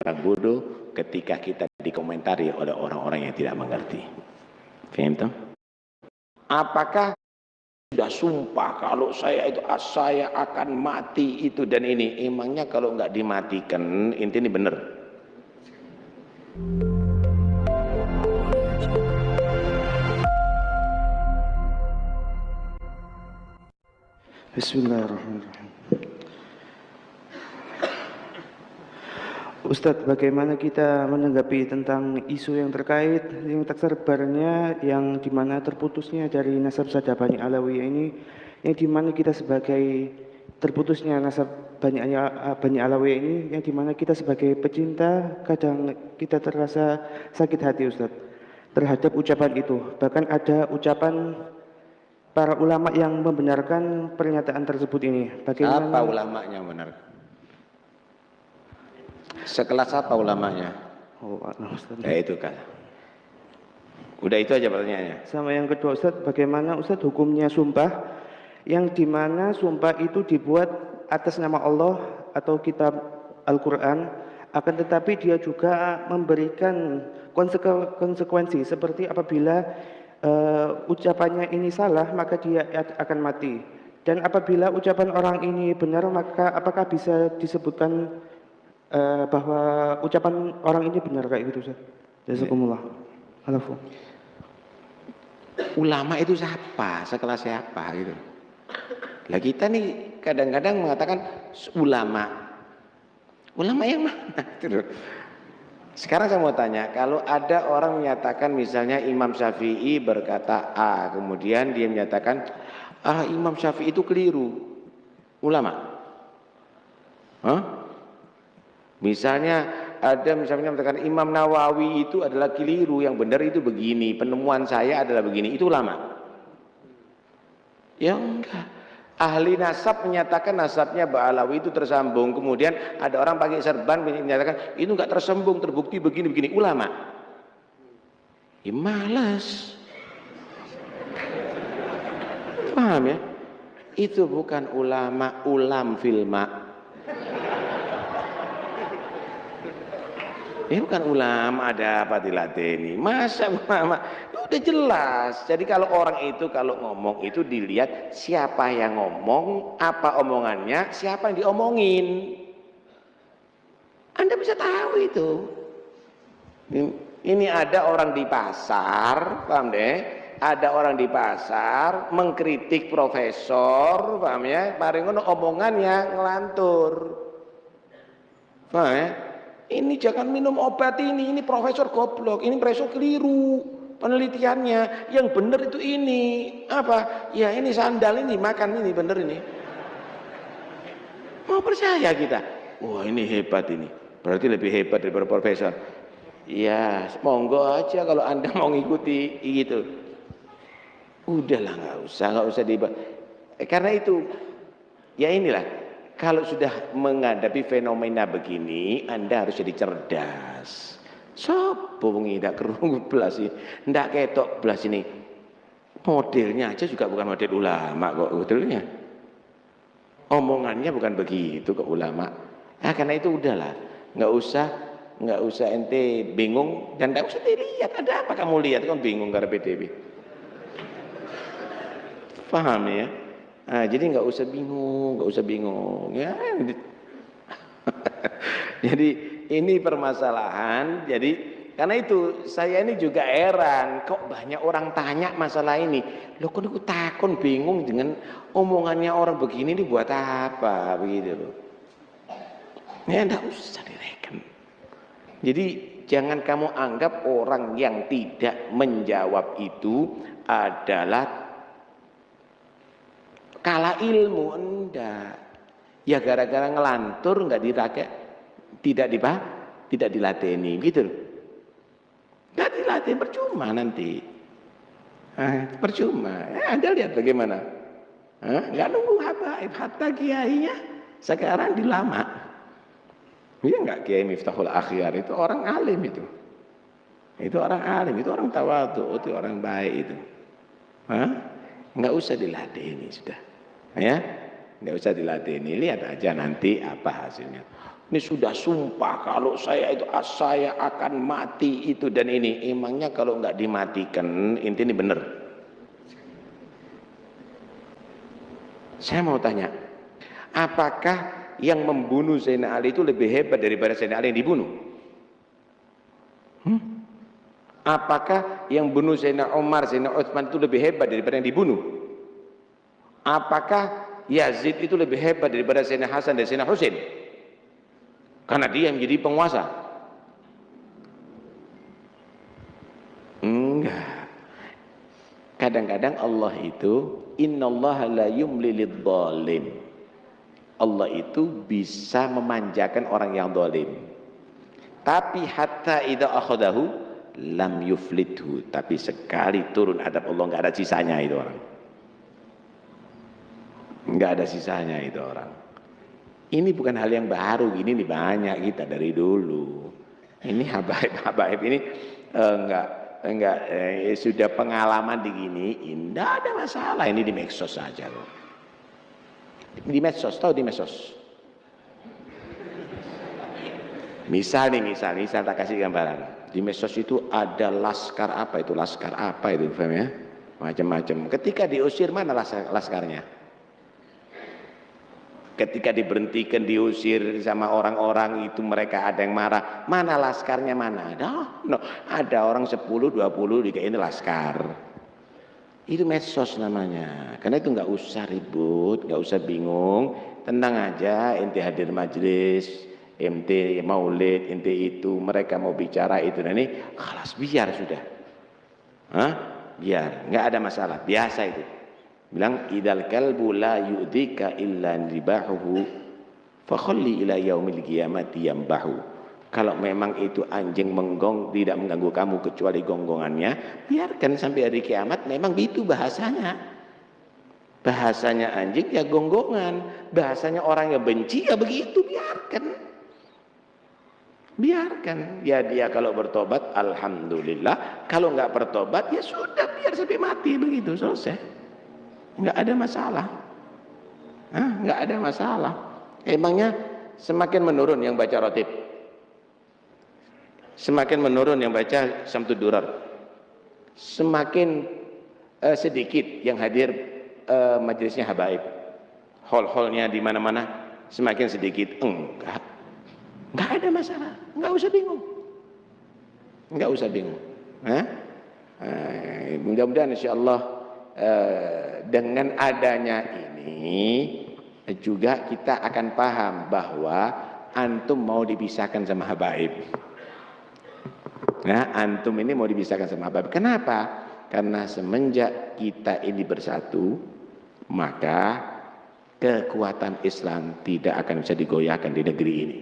orang bodoh ketika kita dikomentari oleh orang-orang yang tidak mengerti. Faham toh? Apakah sudah sumpah kalau saya akan mati itu dan ini? Emangnya kalau nggak dimatikan, intinya benar. Bismillahirrahmanirrahim. Ustadz, bagaimana kita menanggapi tentang isu yang terkait yang tersebarnya yang dimana terputusnya dari nasab Sada Bani Alawiyah ini, yang dimana kita sebagai terputusnya nasab Bani Alawiyah ini, yang dimana kita sebagai pecinta kadang kita terasa sakit hati Ustadz terhadap ucapan itu. Bahkan ada ucapan para ulama yang membenarkan pernyataan tersebut ini. Bagaimana? Apa ulamanya benar? Sekelas apa ulamanya? Oh, Ustaz. Ya itu kan. Udah itu aja pertanyaannya. Sama yang kedua Ustaz, bagaimana Ustaz hukumnya sumpah yang dimana sumpah itu dibuat atas nama Allah atau kitab Al-Quran, akan tetapi dia juga memberikan konsekuensi seperti apabila ucapannya ini salah maka dia akan mati, dan apabila ucapan orang ini benar maka apakah bisa disebutkan bahwa ucapan orang ini benar kayak gitu Ustaz? Jazakumullah. Alafu. Ulama itu siapa? Sekelas siapa gitu. Lah kita nih kadang-kadang mengatakan ulama. Ulama yang mana? Sekarang saya mau tanya, kalau ada orang menyatakan misalnya Imam Syafi'i berkata A, kemudian dia menyatakan Imam Syafi'i itu keliru, ulama? Hah? Misalnya ada mengatakan Imam Nawawi itu adalah keliru, yang benar itu begini, penemuan saya adalah begini, itu ulama? Ya enggak. Ahli nasab menyatakan nasabnya Ba'alawi itu tersambung, kemudian ada orang pakai serban menyatakan itu enggak tersambung, terbukti begini-begini, ulama? Ya malas. Paham ya? Itu bukan ulama, ulam filma. Ini bukan ulama, ada apa dilateni? Masa ulama? Udah jelas. Jadi kalau orang itu kalau ngomong itu dilihat siapa yang ngomong, apa omongannya, siapa yang diomongin. Anda bisa tahu itu. Ini ada orang di pasar, paham deh? Ada orang di pasar mengkritik profesor, paham ya? Paling ngono omongannya ngelantur. Paham ya? Ini jangan minum obat ini profesor goblok, ini profesor keliru penelitiannya, yang benar itu ini apa? Ya ini sandal ini makan ini benar ini. Mau percaya kita? Wah ini hebat ini, berarti lebih hebat daripada profesor. Ya monggo aja kalau Anda mau ngikuti gitu. Udahlah nggak usah karena itu ya inilah. Kalau sudah menghadapi fenomena begini, Anda harus jadi cerdas. Sopo wong ndak kerungu blas iki, ndak ketok blas ini. Modelnya aja juga bukan model ulama kok modelnya. Omongannya bukan begitu kok ulama. Karena itu udahlah, nggak usah ente bingung dan nggak usah dilihat ada apa kamu lihat kamu bingung karena PDB. Paham ya? Jadi nggak usah bingung ya. Jadi ini permasalahan. Jadi karena itu saya ini juga heran kok banyak orang tanya masalah ini. Loh kok aku takon bingung dengan omongannya orang begini ini buat apa begitu loh. Ya nggak usah direken. Jadi jangan kamu anggap orang yang tidak menjawab itu adalah kalah ilmu. Enggak. Ya gara-gara ngelantur enggak diraket, tidak dilateni gitu loh. Enggak dilatih percuma nanti. Percuma. Anda lihat bagaimana? Enggak nunggu habaib hatta kiainya sekarang dilama. Iya enggak Kiai Miftahul Akhyar itu orang alim itu. Itu orang alim, itu orang tawadhu, itu orang baik itu. Enggak usah dilateni sudah. Ya, nggak usah dilatih ini, lihat aja nanti apa hasilnya. Ini sudah sumpah kalau saya akan mati itu dan ini. Emangnya kalau nggak dimatikan, ini benar. Saya mau tanya, apakah yang membunuh Sayyidina Ali itu lebih hebat daripada Sayyidina Ali yang dibunuh? Apakah yang bunuh Sayyidina Umar, Sayyidina Utsman itu lebih hebat daripada yang dibunuh? Apakah Yazid itu lebih hebat daripada Sayyidina Hasan dan Sayyidina Husain? Karena dia yang menjadi penguasa. Enggak. Kadang-kadang Allah itu innallaha la yumli lidzalim. Allah itu bisa memanjakan orang yang zalim. Tapi hatta idza akhadahu lam yuflithu. Tapi sekali turun adab Allah enggak ada sisanya itu orang. Enggak ada sisanya itu orang. Ini bukan hal yang baru, ini banyak kita dari dulu. Ini habaib ini sudah pengalaman diginiin, enggak ada masalah. Ini di medsos saja loh. Di medsos, tahu di medsos. Misal tak kasih gambaran. Di medsos itu ada laskar apa itu, paham ya? Macam-macam. Ketika diusir mana laskarnya? Ketika diberhentikan, diusir sama orang-orang itu, mereka ada yang marah. Mana laskarnya mana? Ada orang 10, 20 ini laskar. Itu medsos namanya. Karena itu nggak usah ribut, nggak usah bingung. Tenang aja, ente hadir majelis, ente maulid, ente itu, mereka mau bicara itu. Nah ini, khalas biar sudah. Biar, nggak ada masalah. Biasa itu. Bilang idal kalbu la yu'dika illa ribahuhu fakhalli ila yaumil qiyamati yambahu. Kalau memang itu anjing tidak mengganggu kamu kecuali gonggongannya, biarkan sampai hari kiamat. Memang itu bahasanya. Bahasanya anjing ya gonggongan, bahasanya orang yang benci ya begitu, biarkan. Ya dia kalau bertobat alhamdulillah, kalau enggak bertobat ya sudah, biar sampai mati begitu, selesai. Enggak ada masalah. Enggak ada masalah. Emangnya semakin menurun yang baca rotib, semakin menurun yang baca Syamtud Durar, semakin sedikit yang hadir majelisnya habaib, hall-hallnya di mana-mana semakin sedikit. Enggak ada masalah. Enggak usah bingung. Mudah-mudahan insyaallah dengan adanya ini juga kita akan paham bahwa antum mau dipisahkan sama habaib. Antum ini mau dipisahkan sama habaib. Kenapa? Karena semenjak kita ini bersatu, maka kekuatan Islam tidak akan bisa digoyahkan di negeri ini.